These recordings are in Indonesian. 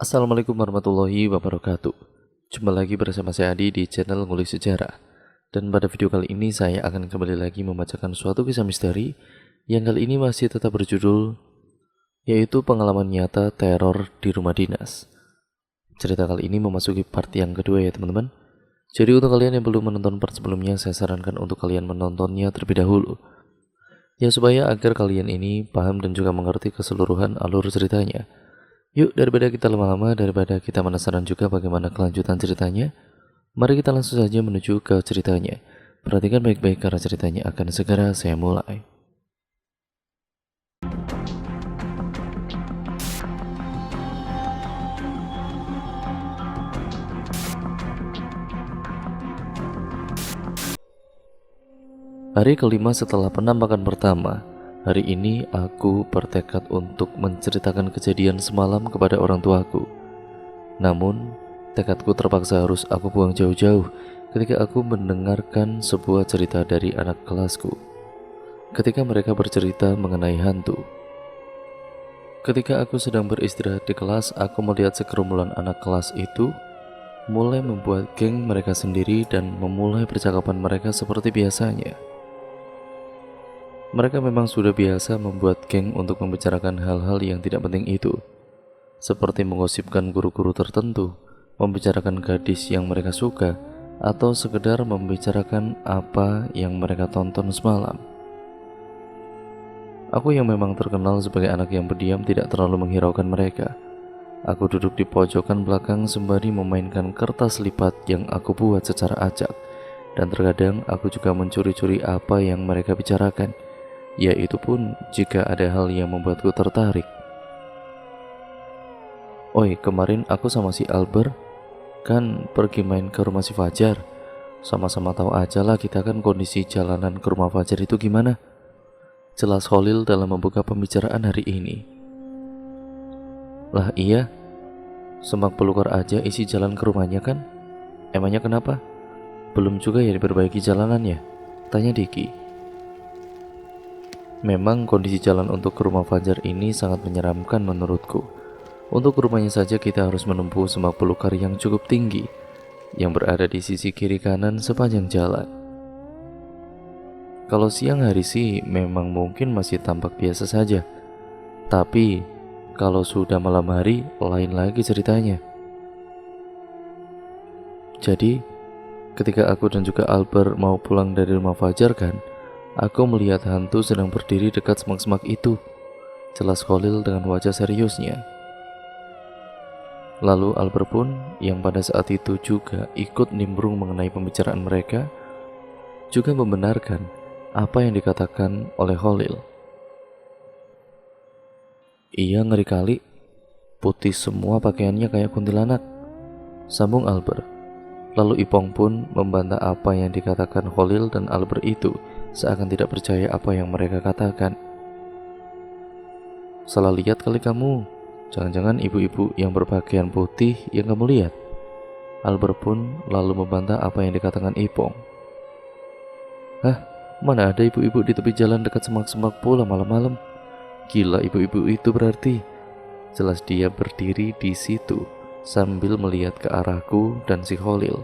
Assalamualaikum warahmatullahi wabarakatuh. Jumpa lagi bersama saya Adi di channel Ngulik Sejarah. Dan pada video kali ini saya akan kembali lagi membacakan suatu kisah misteri yang kali ini masih tetap berjudul yaitu pengalaman nyata teror di rumah dinas. Cerita kali ini memasuki part yang kedua ya teman-teman. Jadi untuk kalian yang belum menonton part sebelumnya, saya sarankan untuk kalian menontonnya terlebih dahulu. Ya supaya agar kalian ini paham dan juga mengerti keseluruhan alur ceritanya. Yuk, daripada kita lama-lama, daripada kita penasaran juga bagaimana kelanjutan ceritanya, mari kita langsung saja menuju ke ceritanya. Perhatikan baik-baik karena ceritanya akan segera saya mulai. Hari kelima setelah penampakan pertama, hari ini aku bertekad untuk menceritakan kejadian semalam kepada orang tuaku. Namun, tekadku terpaksa harus aku buang jauh-jauh ketika aku mendengarkan sebuah cerita dari anak kelasku. Ketika mereka bercerita mengenai hantu. Ketika aku sedang beristirahat di kelas, aku melihat segerombolan anak kelas itu mulai membuat geng mereka sendiri dan memulai percakapan mereka seperti biasanya. Mereka memang sudah biasa membuat geng untuk membicarakan hal-hal yang tidak penting itu, seperti menggosipkan guru-guru tertentu, membicarakan gadis yang mereka suka, atau sekedar membicarakan apa yang mereka tonton semalam. Aku yang memang terkenal sebagai anak yang pendiam tidak terlalu menghiraukan mereka. Aku duduk di pojokan belakang sembari memainkan kertas lipat yang aku buat secara acak, dan terkadang aku juga mencuri-curi apa yang mereka bicarakan. Yaitu pun jika ada hal yang membuatku tertarik. Oi, kemarin aku sama si Albert kan pergi main ke rumah si Fajar. Sama-sama tahu aja lah kita kan kondisi jalanan ke rumah Fajar itu gimana. Jelas Khalil dalam membuka pembicaraan hari ini. Lah iya, semak belukar aja isi jalan ke rumahnya kan. Emangnya kenapa? Belum juga ya diperbaiki jalanannya? Tanya Diki. Memang kondisi jalan untuk ke rumah Fajar ini sangat menyeramkan menurutku. Untuk rumahnya saja kita harus menempuh semak belukar yang cukup tinggi, yang berada di sisi kiri kanan sepanjang jalan. Kalau siang hari sih memang mungkin masih tampak biasa saja. Tapi kalau sudah malam hari lain lagi ceritanya. Jadi ketika aku dan juga Albert mau pulang dari rumah Fajar kan, aku melihat hantu sedang berdiri dekat semak-semak itu. Jelas Khalil dengan wajah seriusnya. Lalu Albert pun yang pada saat itu juga ikut nimbrung mengenai pembicaraan mereka, juga membenarkan apa yang dikatakan oleh Khalil. Iya, ngeri kali, putih semua pakaiannya kayak kuntilanak, sambung Albert. Lalu Ipong pun membantah apa yang dikatakan Khalil dan Albert itu, seakan tidak percaya apa yang mereka katakan. Salah lihat kali kamu, jangan-jangan ibu-ibu yang berpakaian putih yang kamu lihat. Albert pun lalu membantah apa yang dikatakan Ipong. Hah, mana ada ibu-ibu di tepi jalan dekat semak-semak pula malam-malam? Gila ibu-ibu itu berarti. Jelas dia berdiri di situ sambil melihat ke arahku dan si Khalil.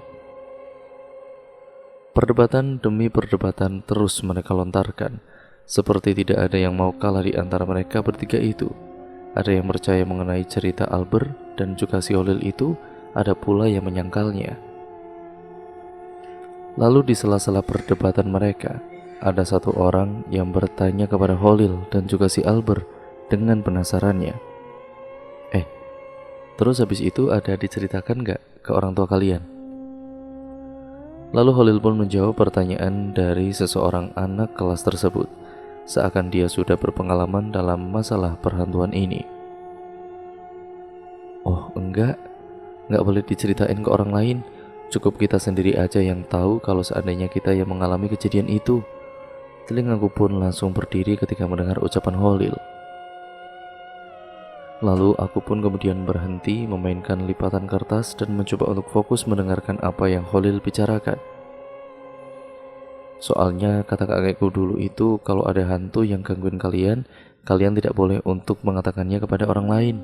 Perdebatan demi perdebatan terus mereka lontarkan, seperti tidak ada yang mau kalah di antara mereka bertiga itu. Ada yang percaya mengenai cerita Albert dan juga si Khalil itu, ada pula yang menyangkalnya. Lalu di sela-sela perdebatan mereka, ada satu orang yang bertanya kepada Khalil dan juga si Albert dengan penasarannya. Terus habis itu ada diceritakan gak ke orang tua kalian? Lalu Khalil pun menjawab pertanyaan dari seseorang anak kelas tersebut, seakan dia sudah berpengalaman dalam masalah perhantuan ini. Oh enggak boleh diceritain ke orang lain. Cukup kita sendiri aja yang tahu kalau seandainya kita yang mengalami kejadian itu. Telingaku pun langsung berdiri ketika mendengar ucapan Khalil. Lalu aku pun kemudian berhenti memainkan lipatan kertas dan mencoba untuk fokus mendengarkan apa yang Khalil bicarakan. Soalnya kata kakekku dulu itu kalau ada hantu yang gangguin kalian tidak boleh untuk mengatakannya kepada orang lain.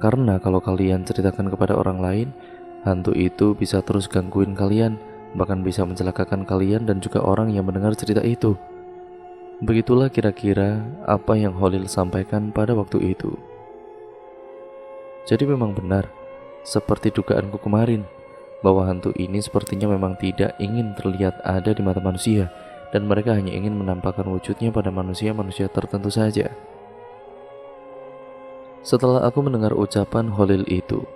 Karena kalau kalian ceritakan kepada orang lain, hantu itu bisa terus gangguin kalian, bahkan bisa mencelakakan kalian dan juga orang yang mendengar cerita itu. Begitulah kira-kira apa yang Holil sampaikan pada waktu itu. Jadi memang benar, seperti dugaanku kemarin, bahwa hantu ini sepertinya memang tidak ingin terlihat ada di mata manusia, dan mereka hanya ingin menampakkan wujudnya pada manusia-manusia tertentu saja. Setelah aku mendengar ucapan Holil itu,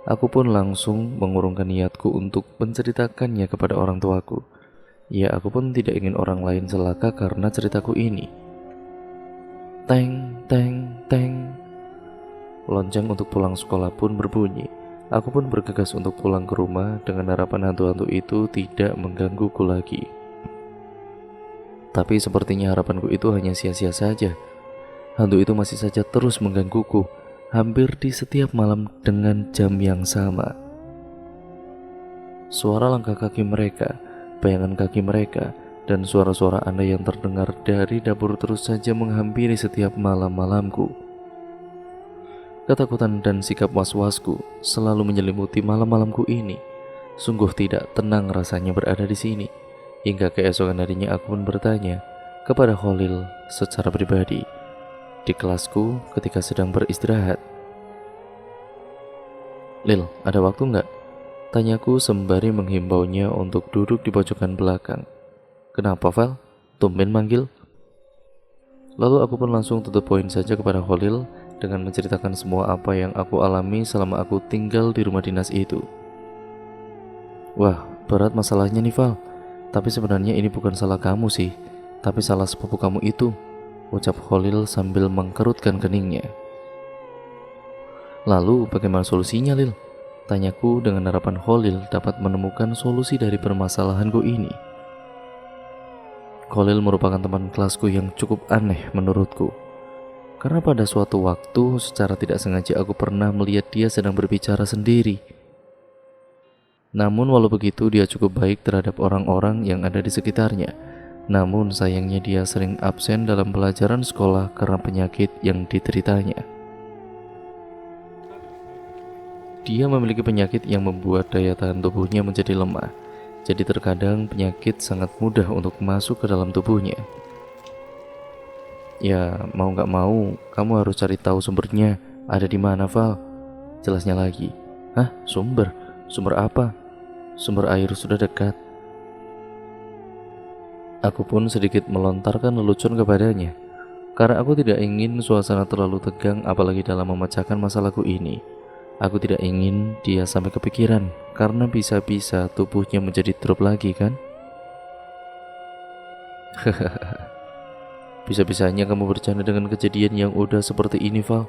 aku pun langsung mengurungkan niatku untuk menceritakannya kepada orang tuaku. Ya, aku pun tidak ingin orang lain celaka karena ceritaku ini. Teng, teng, teng. Lonceng untuk pulang sekolah pun berbunyi. Aku pun bergegas untuk pulang ke rumah dengan harapan hantu-hantu itu tidak menggangguku lagi. Tapi sepertinya harapanku itu hanya sia-sia saja. Hantu itu masih saja terus menggangguku, hampir di setiap malam dengan jam yang sama. Suara langkah kaki mereka, bayangan kaki mereka, dan suara-suara aneh yang terdengar dari dapur terus saja menghampiri setiap malam-malamku. Ketakutan dan sikap was-wasku selalu menyelimuti malam-malamku ini. Sungguh tidak tenang rasanya berada di sini. Hingga keesokan harinya aku pun bertanya kepada Holil secara pribadi di kelasku ketika sedang beristirahat. "Lil, ada waktu nggak?" tanyaku sembari menghimbaunya untuk duduk di pojokan belakang. "Kenapa, Val? Tumben manggil?" Lalu aku pun langsung to the point saja kepada Holil dengan menceritakan semua apa yang aku alami selama aku tinggal di rumah dinas itu. "Wah, berat masalahnya nih, Val. Tapi sebenarnya ini bukan salah kamu sih, tapi salah sepupu kamu itu," ucap Holil sambil mengkerutkan keningnya. "Lalu bagaimana solusinya, Lil?" tanyaku dengan harapan Holil dapat menemukan solusi dari permasalahanku ini. Holil merupakan teman kelasku yang cukup aneh menurutku. Karena pada suatu waktu secara tidak sengaja aku pernah melihat dia sedang berbicara sendiri. Namun walau begitu dia cukup baik terhadap orang-orang yang ada di sekitarnya. Namun sayangnya dia sering absen dalam pelajaran sekolah karena penyakit yang dideritanya. Dia memiliki penyakit yang membuat daya tahan tubuhnya menjadi lemah. Jadi terkadang penyakit sangat mudah untuk masuk ke dalam tubuhnya. Ya, mau gak mau, kamu harus cari tahu sumbernya ada di mana, Val. Jelasnya lagi. "Hah? Sumber? Sumber apa?" "Sumber air sudah dekat." Aku pun sedikit melontarkan lelucon kepadanya, karena aku tidak ingin suasana terlalu tegang apalagi dalam memecahkan masalahku ini. Aku tidak ingin dia sampai kepikiran, karena bisa-bisa tubuhnya menjadi drop lagi kan. Bisa-bisanya kamu bercanda dengan kejadian yang udah seperti ini, Val.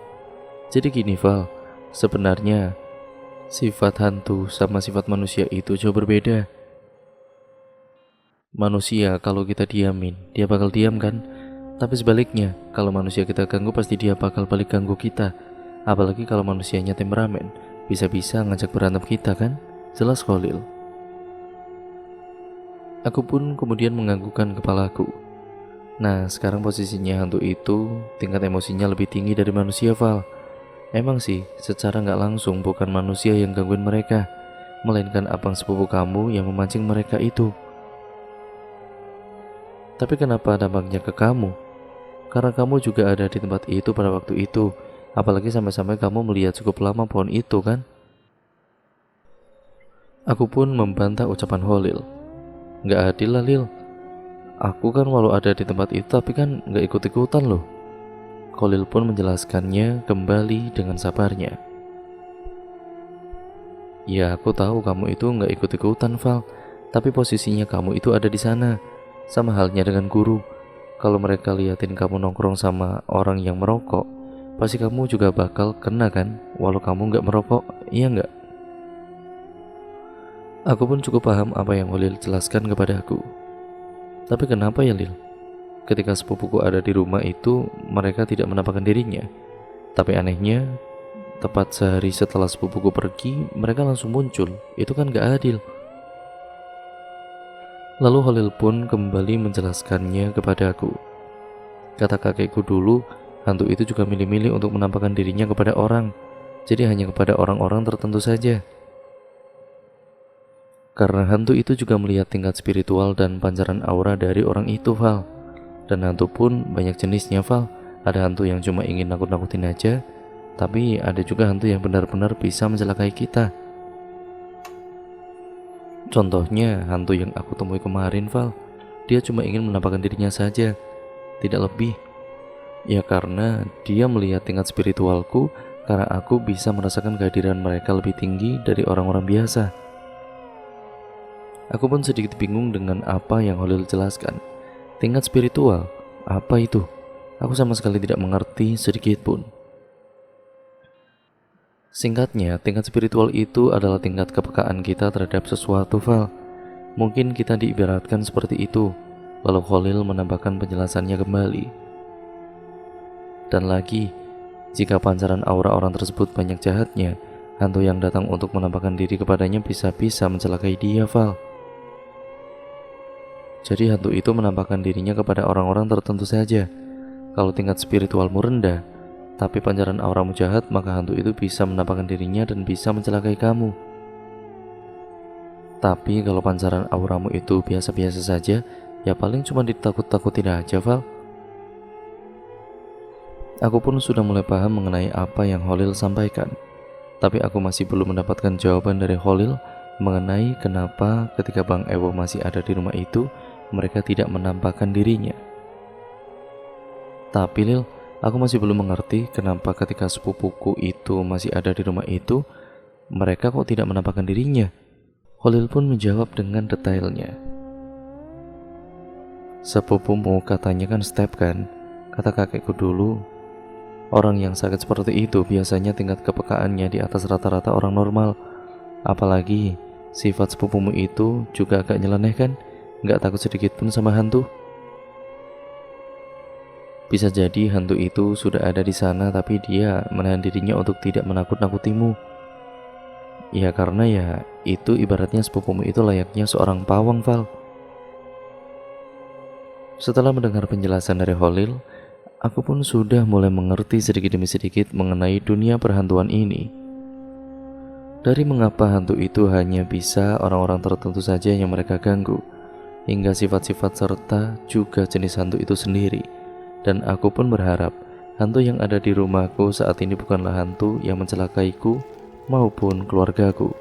Jadi gini, Val, sebenarnya sifat hantu sama sifat manusia itu jauh berbeda. Manusia kalau kita diamin, dia bakal diam kan? Tapi sebaliknya, kalau manusia kita ganggu pasti dia bakal balik ganggu kita. Apalagi kalau manusianya temperamen, bisa-bisa ngajak berantem kita kan? Jelas, Holil. Aku pun kemudian menganggukkan kepalaku. Nah, sekarang posisinya hantu itu tingkat emosinya lebih tinggi dari manusia, Val. Emang sih, secara nggak langsung bukan manusia yang gangguin mereka, melainkan abang sepupu kamu yang memancing mereka itu. Tapi kenapa dampaknya ke kamu? Karena kamu juga ada di tempat itu pada waktu itu, apalagi sampai-sampai kamu melihat cukup lama pohon itu kan? Aku pun membantah ucapan Holil. "Nggak adil lah, Lil. Aku kan walau ada di tempat itu tapi kan nggak ikut-ikutan loh." Holil pun menjelaskannya kembali dengan sabarnya. "Ya, aku tahu kamu itu nggak ikut-ikutan, Val. Tapi posisinya kamu itu ada di sana. Sama halnya dengan guru. Kalau mereka liatin kamu nongkrong sama orang yang merokok, pasti kamu juga bakal kena kan, walau kamu nggak merokok, iya nggak?" Aku pun cukup paham apa yang Holil jelaskan kepada aku. Tapi kenapa ya, Lil? Ketika sepupuku ada di rumah itu, mereka tidak menampakkan dirinya. Tapi anehnya, tepat sehari setelah sepupuku pergi, mereka langsung muncul. Itu kan gak adil. Lalu Holil pun kembali menjelaskannya kepadaku. Kata kakekku dulu, hantu itu juga milih-milih untuk menampakkan dirinya kepada orang. jadi hanya kepada orang-orang tertentu saja. Karena hantu itu juga melihat tingkat spiritual dan pancaran aura dari orang itu, Val. Dan hantu pun banyak jenisnya, Val. Ada hantu yang cuma ingin nakut-nakutin aja, tapi ada juga hantu yang benar-benar bisa mencelakai kita. Contohnya hantu yang aku temui kemarin, Val. Dia cuma ingin menampakkan dirinya saja, tidak lebih. Ya karena dia melihat tingkat spiritualku, karena aku bisa merasakan kehadiran mereka lebih tinggi dari orang-orang biasa. Aku pun sedikit bingung dengan apa yang Holil jelaskan. Tingkat spiritual, apa itu? Aku sama sekali tidak mengerti sedikit pun. Singkatnya, tingkat spiritual itu adalah tingkat kepekaan kita terhadap sesuatu, Val. Mungkin kita diibaratkan seperti itu. Lalu Holil menambahkan penjelasannya kembali. Dan lagi, jika pancaran aura orang tersebut banyak jahatnya, hantu yang datang untuk menampakkan diri kepadanya bisa-bisa mencelakai dia, Val. Jadi hantu itu menampakkan dirinya kepada orang-orang tertentu saja. Kalau tingkat spiritualmu rendah, tapi pancaran auramu jahat, maka hantu itu bisa menampakkan dirinya dan bisa mencelakai kamu. Tapi kalau pancaran auramu itu biasa-biasa saja, ya paling cuma ditakut-takutin aja, Val. Aku pun sudah mulai paham mengenai apa yang Holil sampaikan. Tapi aku masih belum mendapatkan jawaban dari Holil mengenai kenapa ketika Bang Ewo masih ada di rumah itu, mereka tidak menampakkan dirinya. Tapi Lil, aku masih belum mengerti kenapa ketika sepupuku itu masih ada di rumah itu, mereka kok tidak menampakkan dirinya. Holil pun menjawab dengan detailnya. Sepupumu katanya kan Step kan, kata kakekku dulu. Orang yang sakit seperti itu biasanya tingkat kepekaannya di atas rata-rata orang normal. Apalagi sifat sepupumu itu juga agak nyeleneh kan, gak takut sedikit pun sama hantu. Bisa jadi hantu itu sudah ada di sana, tapi dia menahan dirinya untuk tidak menakut-nakutimu. Ya karena ya itu ibaratnya sepupumu itu layaknya seorang pawang, Val. Setelah mendengar penjelasan dari Holil, aku pun sudah mulai mengerti sedikit demi sedikit mengenai dunia perhantuan ini. Dari mengapa hantu itu hanya bisa orang-orang tertentu saja yang mereka ganggu, hingga sifat-sifat serta juga jenis hantu itu sendiri. Dan aku pun berharap hantu yang ada di rumahku saat ini bukanlah hantu yang mencelakaiku maupun keluargaku.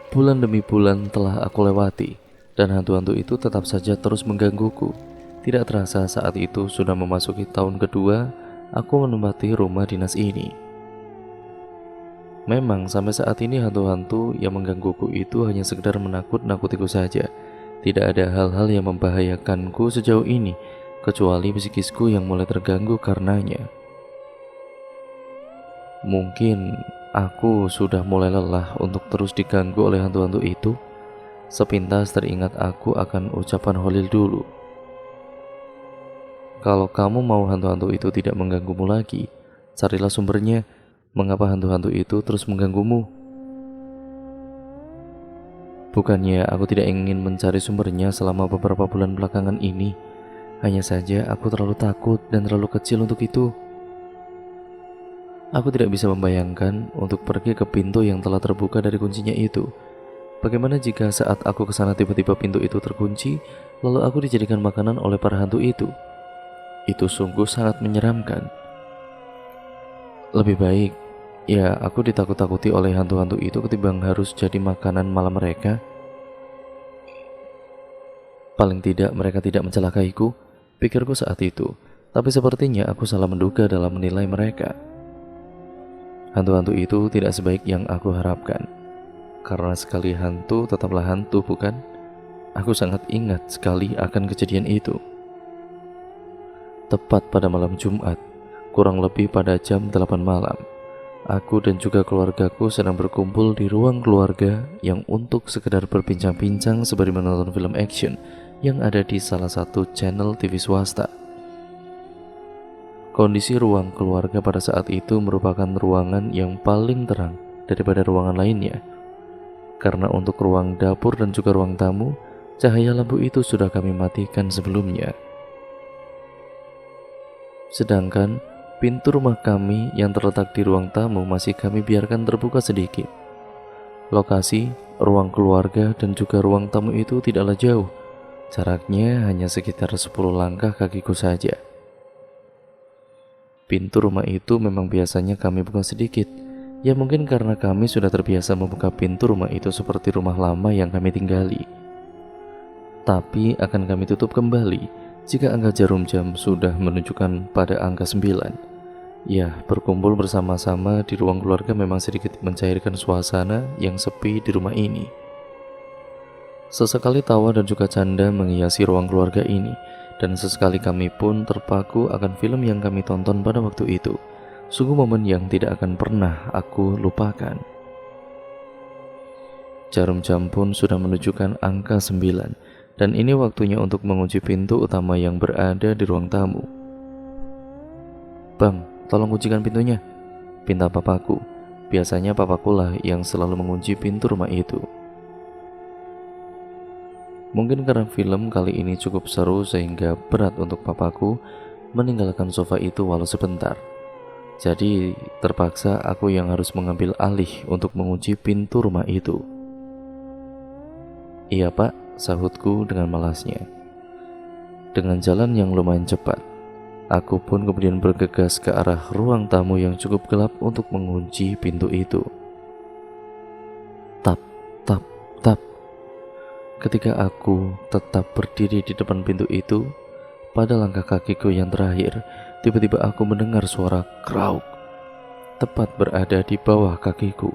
Bulan demi bulan telah aku lewati, dan hantu-hantu itu tetap saja terus menggangguku. Tidak terasa saat itu sudah memasuki tahun kedua aku menempati rumah dinas ini. Memang sampai saat ini hantu-hantu yang menggangguku itu hanya sekedar menakut-nakutiku saja. Tidak ada hal-hal yang membahayakanku sejauh ini, kecuali psikisku yang mulai terganggu karenanya. Mungkin aku sudah mulai lelah untuk terus diganggu oleh hantu-hantu itu. Sepintas teringat aku akan ucapan Holil dulu. Kalau kamu mau hantu-hantu itu tidak mengganggumu lagi, carilah sumbernya. Mengapa hantu-hantu itu terus mengganggumu? Bukannya aku tidak ingin mencari sumbernya selama beberapa bulan belakangan ini. Hanya saja aku terlalu takut dan terlalu kecil untuk itu. Aku tidak bisa membayangkan untuk pergi ke pintu yang telah terbuka dari kuncinya itu. Bagaimana jika saat aku ke sana tiba-tiba pintu itu terkunci, lalu aku dijadikan makanan oleh para hantu itu? Itu sungguh sangat menyeramkan. Lebih baik, ya aku ditakut-takuti oleh hantu-hantu itu ketimbang harus jadi makanan malam mereka. Paling tidak mereka tidak mencelakaiku, pikirku saat itu. Tapi sepertinya aku salah menduga dalam menilai mereka. Hantu-hantu itu tidak sebaik yang aku harapkan. Karena sekali hantu tetaplah hantu, bukan? Aku sangat ingat sekali akan kejadian itu. Tepat pada malam Jumat, kurang lebih pada jam 8 malam, aku dan juga keluargaku sedang berkumpul di ruang keluarga yang untuk sekedar berbincang-bincang sembari menonton film action yang ada di salah satu channel TV swasta. Kondisi ruang keluarga pada saat itu merupakan ruangan yang paling terang daripada ruangan lainnya. Karena untuk ruang dapur dan juga ruang tamu, cahaya lampu itu sudah kami matikan sebelumnya. Sedangkan Pintu rumah kami yang terletak di ruang tamu masih kami biarkan terbuka sedikit. Lokasi, ruang keluarga, dan juga ruang tamu itu tidaklah jauh. Jaraknya hanya sekitar 10 langkah kakiku saja. Pintu rumah itu memang biasanya kami buka sedikit. Ya mungkin karena kami sudah terbiasa membuka pintu rumah itu seperti rumah lama yang kami tinggali. Tapi akan kami tutup kembali jika angka jarum jam sudah menunjukkan pada angka 9. Ya, berkumpul bersama-sama di ruang keluarga memang sedikit mencairkan suasana yang sepi di rumah ini. Sesekali tawa dan juga canda menghiasi ruang keluarga ini, dan sesekali kami pun terpaku akan film yang kami tonton pada waktu itu. Sungguh momen yang tidak akan pernah aku lupakan. Jarum jam pun sudah menunjukkan angka 9, dan ini waktunya untuk mengunci pintu utama yang berada di ruang tamu. "Bang, tolong kuncikan pintunya," pinta papaku. Biasanya papakulah yang selalu mengunci pintu rumah itu. Mungkin karena film kali ini cukup seru sehingga berat untuk papaku meninggalkan sofa itu walau sebentar. Jadi terpaksa aku yang harus mengambil alih untuk mengunci pintu rumah itu. "Iya pak," sahutku dengan malasnya. Dengan jalan yang lumayan cepat, aku pun kemudian bergegas ke arah ruang tamu yang cukup gelap untuk mengunci pintu itu. Tap, tap, tap. Ketika aku tetap berdiri di depan pintu itu, pada langkah kakiku yang terakhir, tiba-tiba aku mendengar suara krauk, tepat berada di bawah kakiku.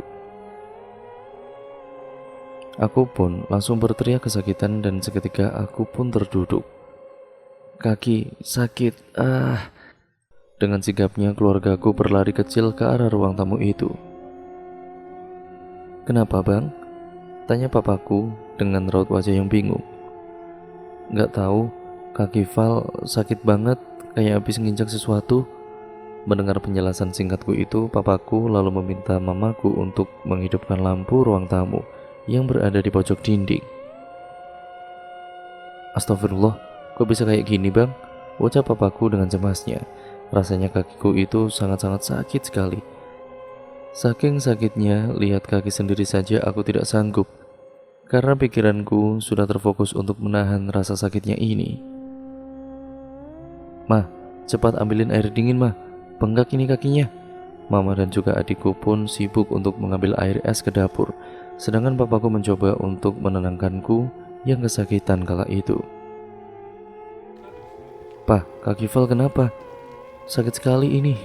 Aku pun langsung berteriak kesakitan dan seketika aku pun terduduk. "Kaki, sakit, ah." Dengan sigapnya keluargaku berlari kecil ke arah ruang tamu itu. "Kenapa bang?" tanya papaku dengan raut wajah yang bingung. "Gak tahu, kaki Val sakit banget, kayak habis nginjak sesuatu." Mendengar penjelasan singkatku itu, papaku lalu meminta mamaku untuk menghidupkan lampu ruang tamu yang berada di pojok dinding. "Astagfirullah, kok bisa kayak gini bang?" ucap papaku dengan cemasnya. Rasanya kakiku itu sangat-sangat sakit sekali. Saking sakitnya, lihat kaki sendiri saja aku tidak sanggup, karena pikiranku sudah terfokus untuk menahan rasa sakitnya ini. "Mah, cepat ambilin air dingin mah, bengkak ini kakinya." Mama dan juga adikku pun sibuk untuk mengambil air es ke dapur, sedangkan papaku mencoba untuk menenangkanku yang kesakitan kala itu. "Pak, kaki Val kenapa? Sakit sekali ini."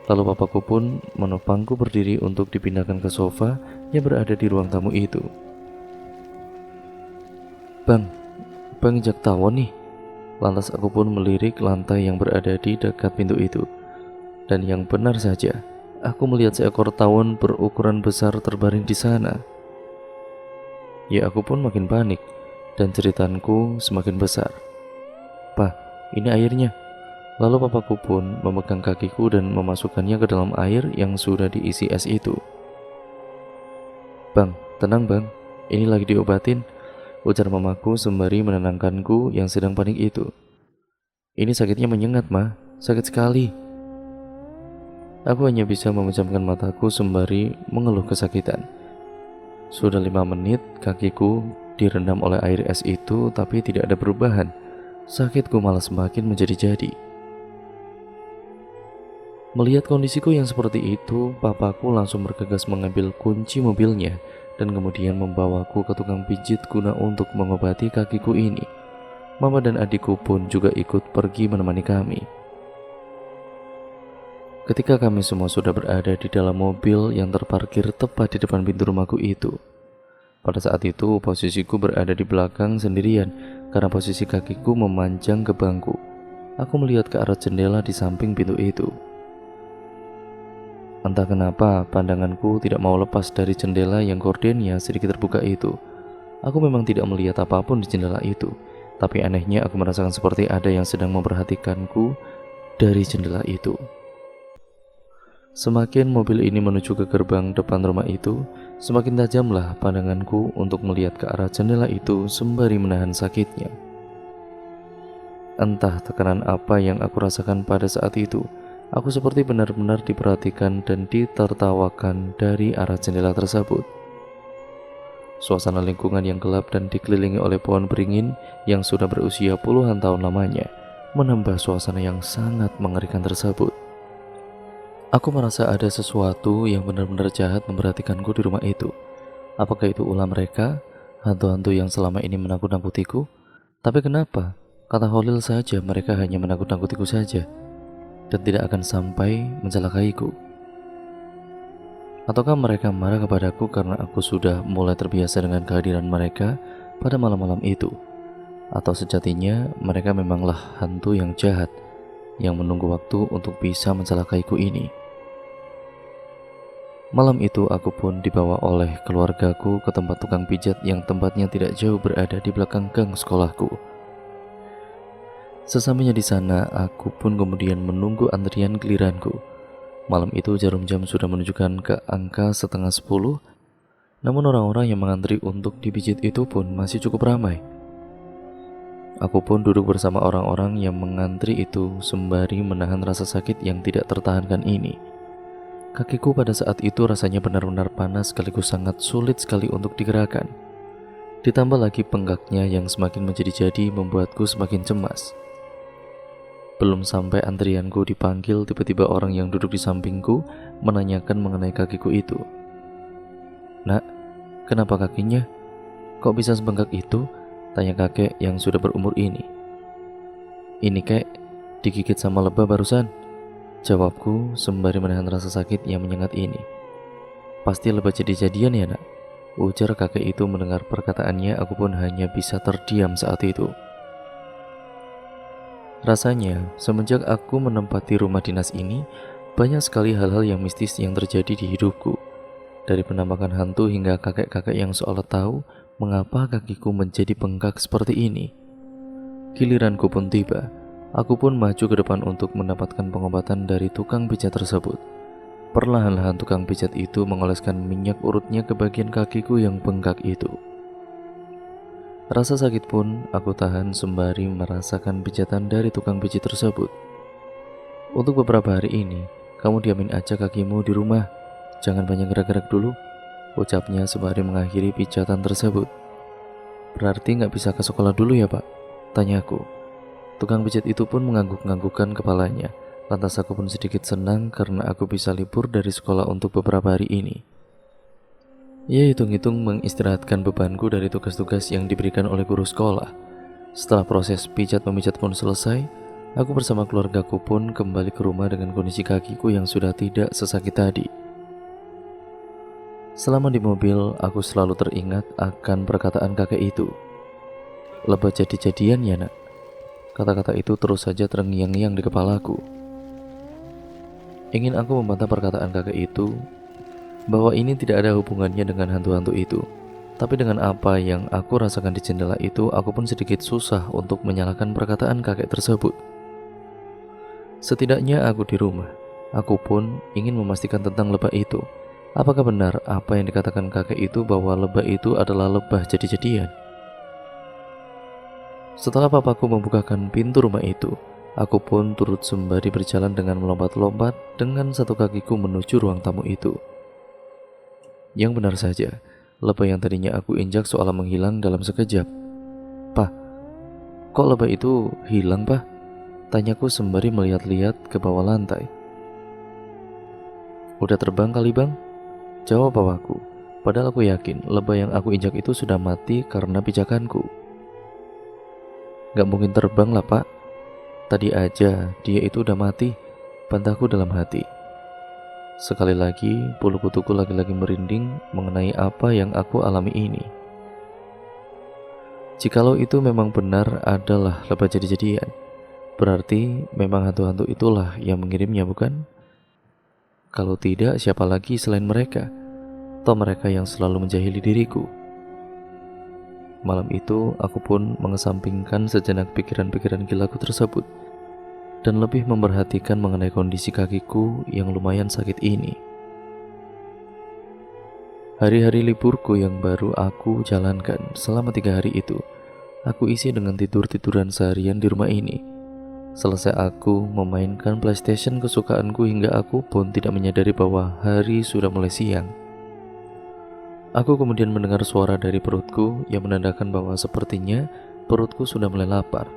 Lalu papaku pun menopangku berdiri untuk dipindahkan ke sofa yang berada di ruang tamu itu. Bang injak tawon nih." Lantas aku pun melirik lantai yang berada di dekat pintu itu. Dan yang benar saja, aku melihat seekor tawon berukuran besar terbaring di sana. Ya aku pun makin panik dan ceritanku semakin besar. "Pak, ini airnya." Lalu papaku pun memegang kakiku dan memasukkannya ke dalam air yang sudah diisi es itu. "Bang, tenang bang, ini lagi diobatin," ujar mamaku sembari menenangkanku yang sedang panik itu. "Ini sakitnya menyengat mah, sakit sekali." Aku hanya bisa memejamkan mataku sembari mengeluh kesakitan. Sudah 5 menit kakiku direndam oleh air es itu, tapi tidak ada perubahan. Sakitku malah semakin menjadi-jadi. Melihat kondisiku yang seperti itu, papaku langsung bergegas mengambil kunci mobilnya dan kemudian membawaku ke tukang pijit guna untuk mengobati kakiku ini. Mama dan adikku pun juga ikut pergi menemani kami. Ketika kami semua sudah berada di dalam mobil yang terparkir tepat di depan pintu rumahku itu, pada saat itu posisiku berada di belakang sendirian karena posisi kakiku memanjang ke bangku. Aku melihat ke arah jendela di samping pintu itu. Entah kenapa pandanganku tidak mau lepas dari jendela yang gordennya sedikit terbuka itu. Aku memang tidak melihat apapun di jendela itu, tapi anehnya aku merasakan seperti ada yang sedang memperhatikanku dari jendela itu. Semakin mobil ini menuju ke gerbang depan rumah itu, semakin tajamlah pandanganku untuk melihat ke arah jendela itu sembari menahan sakitnya. Entah tekanan apa yang aku rasakan pada saat itu, Aku seperti benar-benar diperhatikan dan ditertawakan dari arah jendela tersebut. Suasana lingkungan yang gelap dan dikelilingi oleh pohon beringin yang sudah berusia puluhan tahun lamanya menambah suasana yang sangat mengerikan tersebut. Aku merasa ada sesuatu yang benar-benar jahat memperhatikanku di rumah itu. Apakah itu ulah mereka, hantu-hantu yang selama ini menakut-nakutiku? Tapi kenapa? Kata Holil saja mereka hanya menakut-nakutiku saja dan tidak akan sampai mencelakaiku. Ataukah mereka marah kepadaku karena aku sudah mulai terbiasa dengan kehadiran mereka pada malam-malam itu? Atau sejatinya mereka memanglah hantu yang jahat yang menunggu waktu untuk bisa mencelakaiku ini? Malam itu aku pun dibawa oleh keluargaku ke tempat tukang pijat yang tempatnya tidak jauh berada di belakang gang sekolahku. Sesampainya di sana, aku pun kemudian menunggu antrian giliranku. Malam itu jarum jam sudah menunjukkan ke angka 9:30, namun orang-orang yang mengantri untuk dipijit itu pun masih cukup ramai. Aku pun duduk bersama orang-orang yang mengantri itu sembari menahan rasa sakit yang tidak tertahankan ini. Kakiku pada saat itu rasanya benar-benar panas sekaligus sangat sulit sekali untuk digerakkan. Ditambah lagi penggaknya yang semakin menjadi-jadi membuatku semakin cemas. Belum sampai antrianku dipanggil, tiba-tiba orang yang duduk di sampingku menanyakan mengenai kakiku itu. "Nak, kenapa kakinya? Kok bisa sebengkak itu?" tanya kakek yang sudah berumur ini. "Ini kek, digigit sama lebah barusan," jawabku sembari menahan rasa sakit yang menyengat ini. "Pasti lebah jadi-jadian ya, Nak?" ujar kakek itu. Mendengar perkataannya, aku pun hanya bisa terdiam saat itu. Rasanya, semenjak aku menempati rumah dinas ini, banyak sekali hal-hal yang mistis yang terjadi di hidupku. Dari penampakan hantu hingga kakek-kakek yang seolah tahu mengapa kakiku menjadi bengkak seperti ini. Giliranku pun tiba. Aku pun maju ke depan untuk mendapatkan pengobatan dari tukang pijat tersebut. Perlahan-lahan tukang pijat itu mengoleskan minyak urutnya ke bagian kakiku yang bengkak itu. Rasa sakit pun aku tahan sembari merasakan pijatan dari tukang pijit tersebut. "Untuk beberapa hari ini, kamu diamin aja kakimu di rumah. Jangan banyak gerak-gerak dulu," ucapnya sembari mengakhiri pijatan tersebut. "Berarti nggak bisa ke sekolah dulu ya, Pak?" tanyaku. Tukang pijat itu pun mengangguk-anggukkan kepalanya. Lantas aku pun sedikit senang karena aku bisa libur dari sekolah untuk beberapa hari ini. Ia hitung-hitung mengistirahatkan bebanku dari tugas-tugas yang diberikan oleh guru sekolah. Setelah proses pijat-memijat pun selesai, aku bersama keluargaku pun kembali ke rumah dengan kondisi kakiku yang sudah tidak sesakit tadi. Selama di mobil, aku selalu teringat akan perkataan kakek itu. "Lebah jadi-jadian ya, Nak?" Kata-kata itu terus saja terngiang-ngiang di kepalaku. Ingin aku membantah perkataan kakek itu, bahwa ini tidak ada hubungannya dengan hantu-hantu itu. Tapi dengan apa yang aku rasakan di jendela itu, aku pun sedikit susah untuk menyalahkan perkataan kakek tersebut. Setidaknya aku di rumah. Aku pun ingin memastikan tentang lebah itu. Apakah benar apa yang dikatakan kakek itu bahwa lebah itu adalah lebah jadi-jadian? Setelah papaku membukakan pintu rumah itu, aku pun turut sembari berjalan dengan melompat-lompat dengan satu kakiku menuju ruang tamu itu. Yang benar saja, lebah yang tadinya aku injak seolah menghilang dalam sekejap. "Pak, kok lebah itu hilang, Pak?" tanyaku sembari melihat-lihat ke bawah lantai. "Udah terbang kali, Bang?" jawab papaku. Padahal aku yakin lebah yang aku injak itu sudah mati karena pijakanku. "Gak mungkin terbang lah, Pak. Tadi aja dia itu udah mati," bantahku dalam hati. Sekali lagi, bulu kutuku lagi-lagi merinding mengenai apa yang aku alami ini. Jikalau itu memang benar adalah lebah jadi-jadian, berarti memang hantu-hantu itulah yang mengirimnya, bukan? Kalau tidak, siapa lagi selain mereka? Atau mereka yang selalu menjahili diriku? Malam itu, aku pun mengesampingkan sejenak pikiran-pikiran gilaku tersebut dan lebih memperhatikan mengenai kondisi kakiku yang lumayan sakit ini. Hari-hari liburku yang baru aku jalankan selama 3 hari itu, aku isi dengan tidur-tiduran seharian di rumah ini. Selesai aku memainkan PlayStation kesukaanku hingga aku pun tidak menyadari bahwa hari sudah mulai siang. Aku kemudian mendengar suara dari perutku yang menandakan bahwa sepertinya perutku sudah mulai lapar.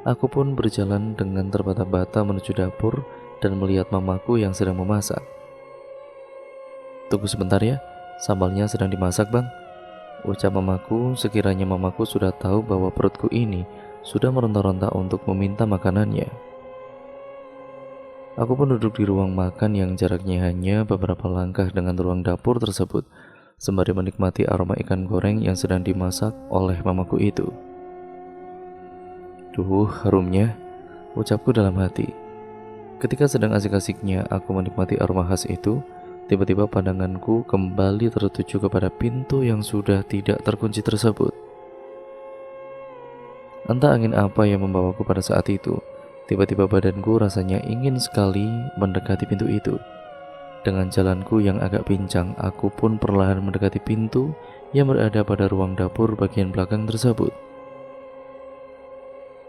Aku pun berjalan dengan terbata-bata menuju dapur dan melihat mamaku yang sedang memasak. "Tunggu sebentar ya, sambalnya sedang dimasak, Bang," ucap mamaku. Sekiranya mamaku sudah tahu bahwa perutku ini sudah meronta-ronta untuk meminta makanannya. Aku pun duduk di ruang makan yang jaraknya hanya beberapa langkah dengan ruang dapur tersebut, sembari menikmati aroma ikan goreng yang sedang dimasak oleh mamaku itu. "Duh, harumnya," ucapku dalam hati. Ketika sedang asik-asiknya aku menikmati aroma khas itu, tiba-tiba pandanganku kembali tertuju kepada pintu yang sudah tidak terkunci tersebut. Entah angin apa yang membawaku pada saat itu. Tiba-tiba badanku rasanya ingin sekali mendekati pintu itu. Dengan jalanku yang agak pincang, aku pun perlahan mendekati pintu yang berada pada ruang dapur bagian belakang tersebut.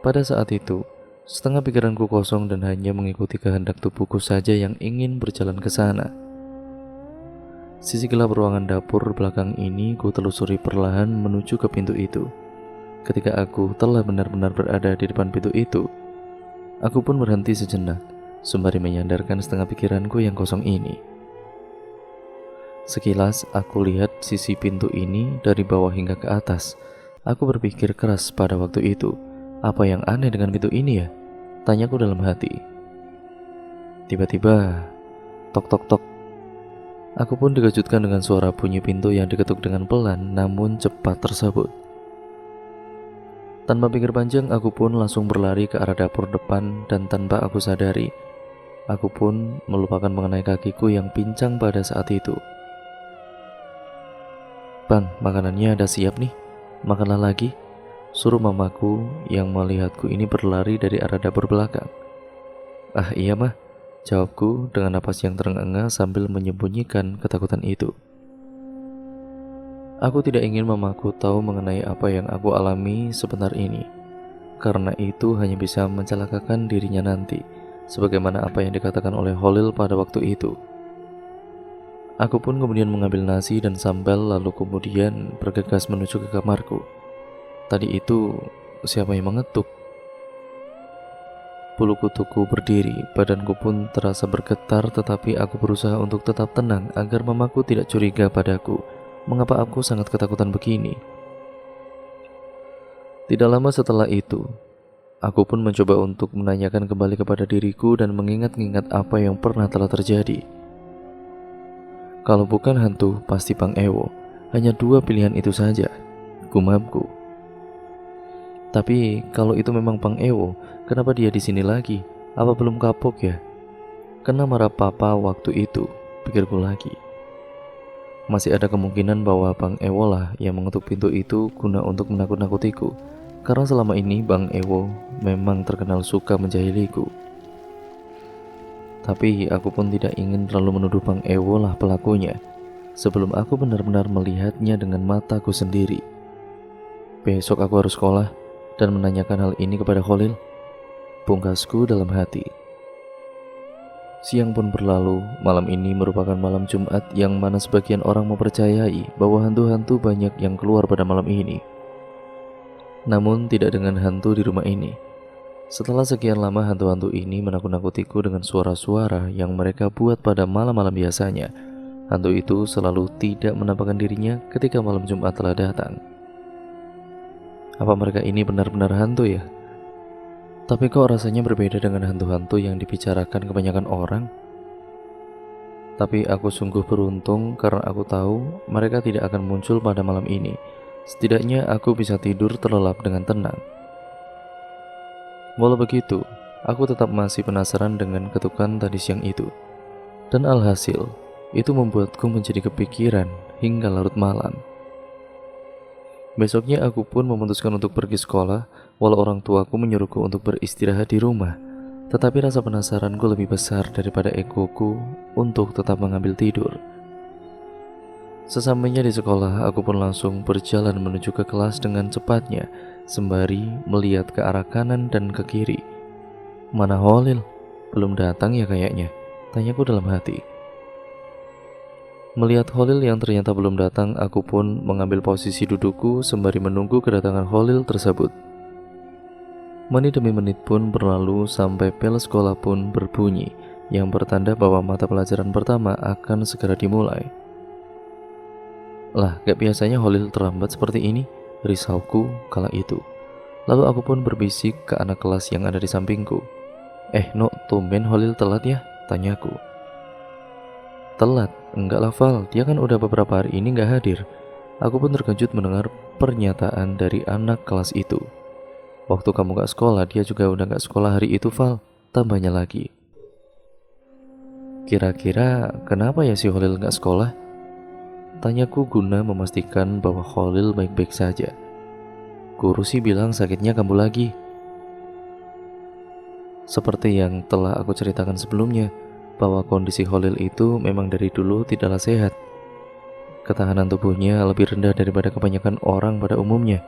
Pada saat itu, setengah pikiranku kosong dan hanya mengikuti kehendak tubuhku saja yang ingin berjalan ke sana. Sisi gelap ruangan dapur belakang ini ku telusuri perlahan menuju ke pintu itu. Ketika aku telah benar-benar berada di depan pintu itu, aku pun berhenti sejenak, sembari menyandarkan setengah pikiranku yang kosong ini. Sekilas aku lihat sisi pintu ini dari bawah hingga ke atas. Aku berpikir keras pada waktu itu, apa yang aneh dengan pintu ini ya? Tanyaku dalam hati. Tiba-tiba, tok tok tok. Aku pun dikejutkan dengan suara bunyi pintu yang diketuk dengan pelan namun cepat tersebut. Tanpa pikir panjang, aku pun langsung berlari ke arah dapur depan dan tanpa aku sadari, aku pun melupakan mengenai kakiku yang pincang pada saat itu. "Bang, makanannya udah siap nih, makanlah lagi," suruh mamaku yang melihatku ini berlari dari arah dapur belakang. "Ah iya mah," jawabku dengan napas yang terengah-engah sambil menyembunyikan ketakutan itu. Aku tidak ingin mamaku tahu mengenai apa yang aku alami sebentar ini, karena itu hanya bisa mencelakakan dirinya nanti, sebagaimana apa yang dikatakan oleh Holil pada waktu itu. Aku pun kemudian mengambil nasi dan sambal lalu kemudian bergegas menuju ke kamarku. Tadi itu siapa yang mengetuk? Bulu kutuku berdiri, badanku pun terasa bergetar, tetapi aku berusaha untuk tetap tenang agar mamaku tidak curiga padaku. Mengapa aku sangat ketakutan begini? Tidak lama setelah itu, aku pun mencoba untuk menanyakan kembali kepada diriku dan mengingat-ingat apa yang pernah telah terjadi. Kalau bukan hantu, pasti Bang Ewo. Hanya dua pilihan itu saja, gumamku. Tapi kalau itu memang Bang Ewo, kenapa dia di sini lagi? Apa belum kapok ya? Kena marah papa waktu itu, pikirku lagi. Masih ada kemungkinan bahwa Bang Ewo lah yang mengetuk pintu itu guna untuk menakut-nakutiku, karena selama ini Bang Ewo memang terkenal suka menjahiliku. Tapi aku pun tidak ingin terlalu menuduh Bang Ewo lah pelakunya, sebelum aku benar-benar melihatnya dengan mataku sendiri. Besok aku harus sekolah dan menanyakan hal ini kepada Khalil, pungkasku dalam hati. Siang pun berlalu. Malam ini merupakan malam Jumat yang mana sebagian orang mempercayai bahwa hantu-hantu banyak yang keluar pada malam ini. Namun tidak dengan hantu di rumah ini. Setelah sekian lama hantu-hantu ini menakut-nakutiku dengan suara-suara yang mereka buat pada malam-malam biasanya, hantu itu selalu tidak menampakkan dirinya ketika malam Jumat telah datang. Apa mereka ini benar-benar hantu ya? Tapi kok rasanya berbeda dengan hantu-hantu yang dibicarakan kebanyakan orang? Tapi aku sungguh beruntung karena aku tahu mereka tidak akan muncul pada malam ini. Setidaknya aku bisa tidur terlelap dengan tenang. Walau begitu, aku tetap masih penasaran dengan ketukan tadi siang itu. Dan alhasil, itu membuatku menjadi kepikiran hingga larut malam. Besoknya aku pun memutuskan untuk pergi sekolah, walau orang tuaku menyuruhku untuk beristirahat di rumah. Tetapi rasa penasaranku lebih besar daripada egoku untuk tetap mengambil tidur. Sesampainya di sekolah, aku pun langsung berjalan menuju ke kelas dengan cepatnya, sembari melihat ke arah kanan dan ke kiri. Mana Holil? Belum datang ya kayaknya, tanyaku dalam hati. Melihat Holil yang ternyata belum datang, aku pun mengambil posisi dudukku sembari menunggu kedatangan Holil tersebut. Menit demi menit pun berlalu sampai bel sekolah pun berbunyi, yang bertanda bahwa mata pelajaran pertama akan segera dimulai. Lah, gak biasanya Holil terlambat seperti ini, risauku kala itu. Lalu aku pun berbisik ke anak kelas yang ada di sampingku. No, tumben Holil telat ya? Tanyaku. Telat? Enggak lah Val, dia kan udah beberapa hari ini gak hadir. Aku pun terkejut mendengar pernyataan dari anak kelas itu. Waktu kamu gak sekolah, dia juga udah gak sekolah hari itu Val, tambahnya lagi. Kira-kira kenapa ya si Holil gak sekolah? Tanyaku guna memastikan bahwa Holil baik-baik saja. Guru sih bilang sakitnya kambuh lagi. Seperti yang telah aku ceritakan sebelumnya, bahwa kondisi Holil itu memang dari dulu tidaklah sehat. Ketahanan tubuhnya lebih rendah daripada kebanyakan orang pada umumnya.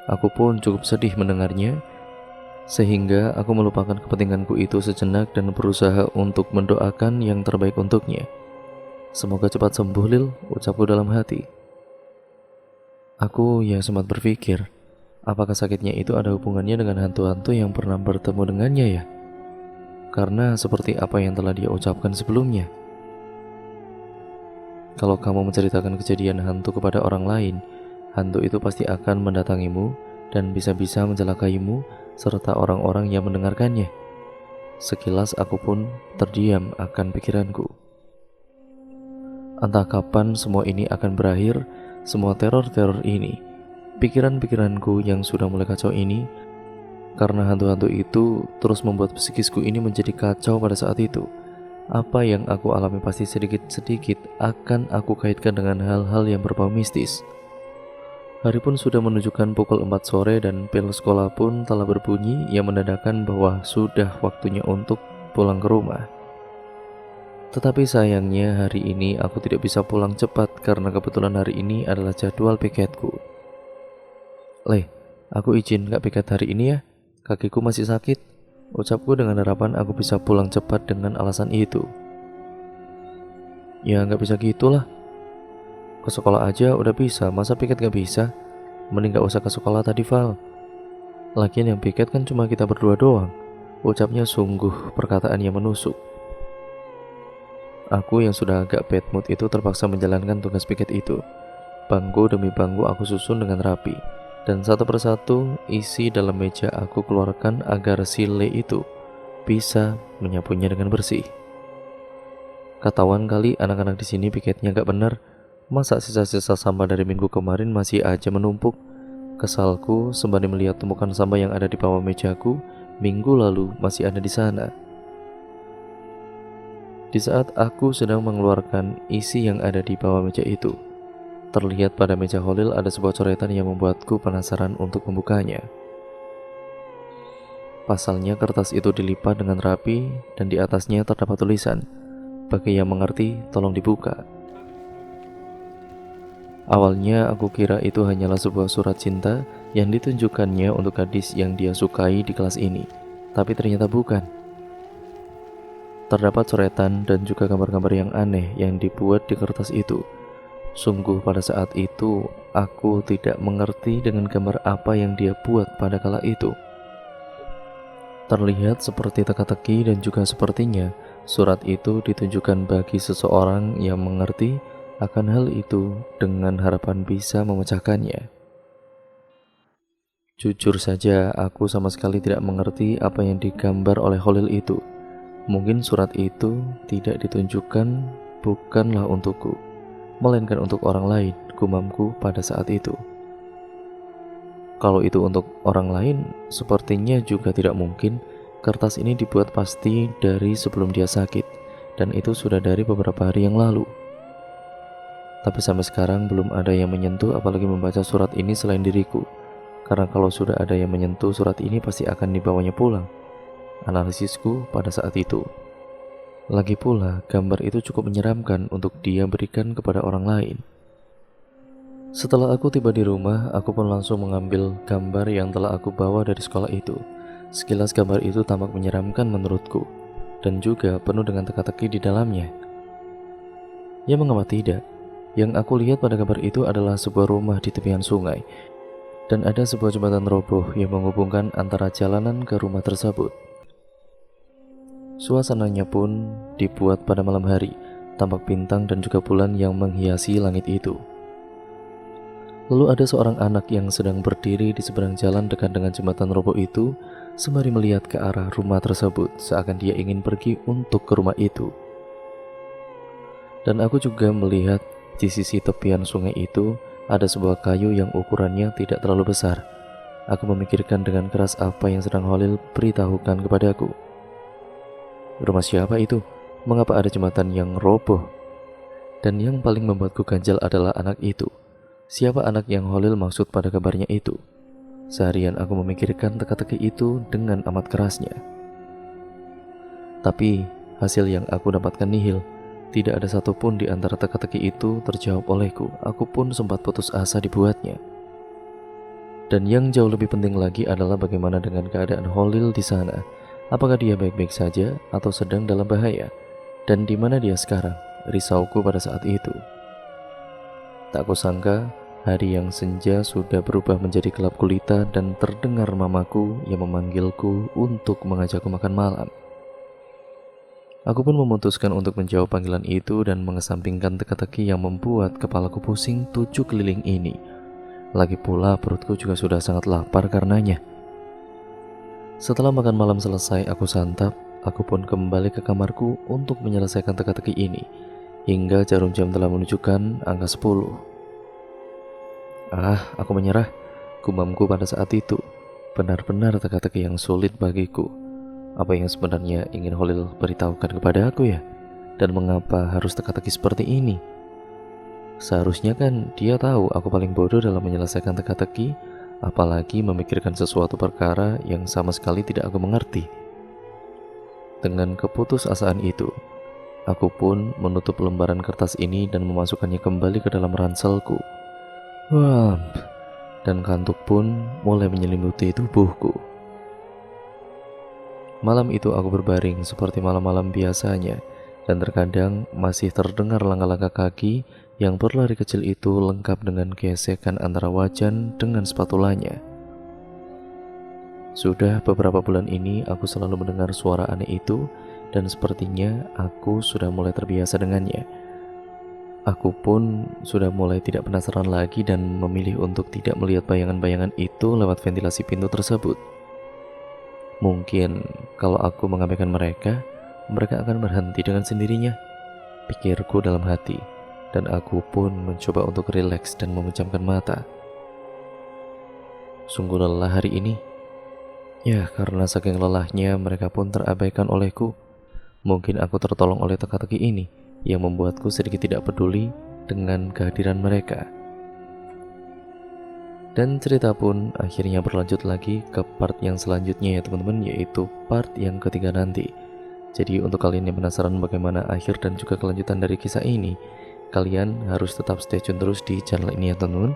Aku pun cukup sedih mendengarnya, sehingga aku melupakan kepentinganku itu sejenak dan berusaha untuk mendoakan yang terbaik untuknya. Semoga cepat sembuh Lil, ucapku dalam hati. Aku ya sempat berpikir, apakah sakitnya itu ada hubungannya dengan hantu-hantu yang pernah bertemu dengannya ya? Karena seperti apa yang telah dia ucapkan sebelumnya. Kalau kamu menceritakan kejadian hantu kepada orang lain, hantu itu pasti akan mendatangimu dan bisa-bisa mencelakaimu serta orang-orang yang mendengarkannya. Sekilas aku pun terdiam akan pikiranku. Entah kapan semua ini akan berakhir, semua teror-teror ini, pikiran-pikiranku yang sudah mulai kacau ini, karena hantu-hantu itu terus membuat psikisku ini menjadi kacau pada saat itu. Apa yang aku alami pasti sedikit-sedikit akan aku kaitkan dengan hal-hal yang berbau mistis. Hari pun sudah menunjukkan pukul 4 sore dan bel sekolah pun telah berbunyi yang menandakan bahwa sudah waktunya untuk pulang ke rumah. Tetapi sayangnya hari ini aku tidak bisa pulang cepat karena kebetulan hari ini adalah jadwal piketku. Aku izin gak piket hari ini ya, kakiku masih sakit, ucapku dengan harapan aku bisa pulang cepat dengan alasan itu. Ya gak bisa gitulah. Ke sekolah aja udah bisa, masa piket gak bisa? Mending gak usah ke sekolah tadi Val. Lagian yang piket kan cuma kita berdua doang, ucapnya sungguh perkataan yang menusuk. Aku yang sudah agak bad mood itu terpaksa menjalankan tugas piket itu. Bangku demi bangku aku susun dengan rapi, dan satu persatu isi dalam meja aku keluarkan agar si Le itu bisa menyapunya dengan bersih. Ketahuan kali anak-anak di sini piketnya gak bener. Masa sisa-sisa sampah dari minggu kemarin masih aja menumpuk? Kesalku sembari melihat tumpukan sampah yang ada di bawah mejaku minggu lalu masih ada di sana. Di saat aku sedang mengeluarkan isi yang ada di bawah meja itu, terlihat pada meja Holil ada sebuah coretan yang membuatku penasaran untuk membukanya. Pasalnya kertas itu dilipat dengan rapi dan di atasnya terdapat tulisan, "Bagi yang mengerti, tolong dibuka." Awalnya aku kira itu hanyalah sebuah surat cinta yang ditunjukkannya untuk gadis yang dia sukai di kelas ini, tapi ternyata bukan. Terdapat coretan dan juga gambar-gambar yang aneh yang dibuat di kertas itu. Sungguh pada saat itu aku tidak mengerti dengan gambar apa yang dia buat pada kala itu. Terlihat seperti teka-teki dan juga sepertinya surat itu ditunjukkan bagi seseorang yang mengerti akan hal itu dengan harapan bisa memecahkannya. Jujur saja aku sama sekali tidak mengerti apa yang digambar oleh Holil itu. Mungkin surat itu tidak ditunjukkan bukanlah untukku, melainkan untuk orang lain, gumamku pada saat itu. Kalau itu untuk orang lain, sepertinya juga tidak mungkin. Kertas ini dibuat pasti dari sebelum dia sakit, dan itu sudah dari beberapa hari yang lalu. Tapi sampai sekarang belum ada yang menyentuh apalagi membaca surat ini selain diriku. Karena kalau sudah ada yang menyentuh surat ini pasti akan dibawanya pulang. Analisisku pada saat itu. Lagi pula, gambar itu cukup menyeramkan untuk dia berikan kepada orang lain. Setelah aku tiba di rumah, aku pun langsung mengambil gambar yang telah aku bawa dari sekolah itu. Sekilas gambar itu tampak menyeramkan menurutku, dan juga penuh dengan teka-teki di dalamnya. Ya mengapa tidak? Yang aku lihat pada gambar itu adalah sebuah rumah di tepian sungai, dan ada sebuah jembatan roboh yang menghubungkan antara jalanan ke rumah tersebut. Suasananya pun dibuat pada malam hari, tampak bintang dan juga bulan yang menghiasi langit itu. Lalu ada seorang anak yang sedang berdiri di seberang jalan dekat dengan jembatan roboh itu, sembari melihat ke arah rumah tersebut, seakan dia ingin pergi untuk ke rumah itu. Dan aku juga melihat di sisi tepian sungai itu ada sebuah kayu yang ukurannya tidak terlalu besar. Aku memikirkan dengan keras apa yang sedang Holil beritahukan kepadaku. Rumah siapa itu? Mengapa ada jembatan yang roboh? Dan yang paling membuatku ganjal adalah anak itu. Siapa anak yang Holil maksud pada kabarnya itu? Seharian aku memikirkan teka-teki itu dengan amat kerasnya. Tapi hasil yang aku dapatkan nihil. Tidak ada satupun di antara teka-teki itu terjawab olehku. Aku pun sempat putus asa dibuatnya. Dan yang jauh lebih penting lagi adalah bagaimana dengan keadaan Holil di sana. Apakah dia baik-baik saja atau sedang dalam bahaya? Dan di mana dia sekarang? Risauku pada saat itu. Tak kusangka, hari yang senja sudah berubah menjadi gelap gulita dan terdengar mamaku yang memanggilku untuk mengajakku makan malam. Aku pun memutuskan untuk menjawab panggilan itu dan mengesampingkan teka-teki yang membuat kepalaku pusing 7 keliling ini. Lagi pula perutku juga sudah sangat lapar karenanya. Setelah makan malam selesai aku santap, aku pun kembali ke kamarku untuk menyelesaikan teka-teki ini. Hingga jarum jam telah menunjukkan angka 10. Aku menyerah, gumamku pada saat itu. Benar-benar teka-teki yang sulit bagiku. Apa yang sebenarnya ingin Holil beritahukan kepada aku ya? Dan mengapa harus teka-teki seperti ini? Seharusnya kan dia tahu aku paling bodoh dalam menyelesaikan teka-teki, apalagi memikirkan sesuatu perkara yang sama sekali tidak aku mengerti. Dengan keputusasaan itu, aku pun menutup lembaran kertas ini dan memasukkannya kembali ke dalam ranselku. Dan kantuk pun mulai menyelimuti tubuhku. Malam itu aku berbaring seperti malam-malam biasanya, dan terkadang masih terdengar langkah-langkah kaki yang berlari kecil itu lengkap dengan gesekan antara wajan dengan spatulanya. Sudah beberapa bulan ini aku selalu mendengar suara aneh itu, dan sepertinya aku sudah mulai terbiasa dengannya. Aku pun sudah mulai tidak penasaran lagi dan memilih untuk tidak melihat bayangan-bayangan itu lewat ventilasi pintu tersebut. Mungkin kalau aku mengabaikan mereka, mereka akan berhenti dengan sendirinya, pikirku dalam hati, dan aku pun mencoba untuk rileks dan memejamkan mata. Sungguh lelah hari ini. Ya, karena saking lelahnya mereka pun terabaikan olehku. Mungkin aku tertolong oleh teka-teki ini yang membuatku sedikit tidak peduli dengan kehadiran mereka. Dan cerita pun akhirnya berlanjut lagi ke part yang selanjutnya ya teman-teman, yaitu part yang ketiga nanti. Jadi untuk kalian yang penasaran bagaimana akhir dan juga kelanjutan dari kisah ini, kalian harus tetap stay tune terus di channel ini ya teman-teman.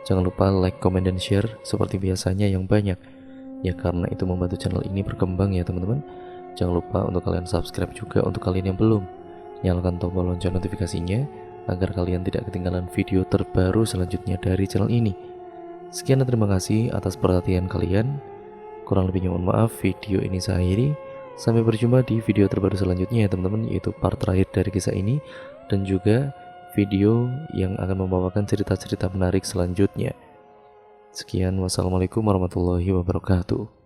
Jangan lupa like, comment, dan share seperti biasanya yang banyak, ya karena itu membantu channel ini berkembang ya teman-teman. Jangan lupa untuk kalian subscribe juga untuk kalian yang belum. Nyalakan tombol lonceng notifikasinya agar kalian tidak ketinggalan video terbaru selanjutnya dari channel ini. Sekian dan terima kasih atas perhatian kalian. Kurang lebihnya mohon maaf, video ini saya akhiri. Sampai berjumpa di video terbaru selanjutnya ya teman-teman, yaitu part terakhir dari kisah ini, dan juga video yang akan membawakan cerita-cerita menarik selanjutnya. Sekian, wassalamualaikum warahmatullahi wabarakatuh.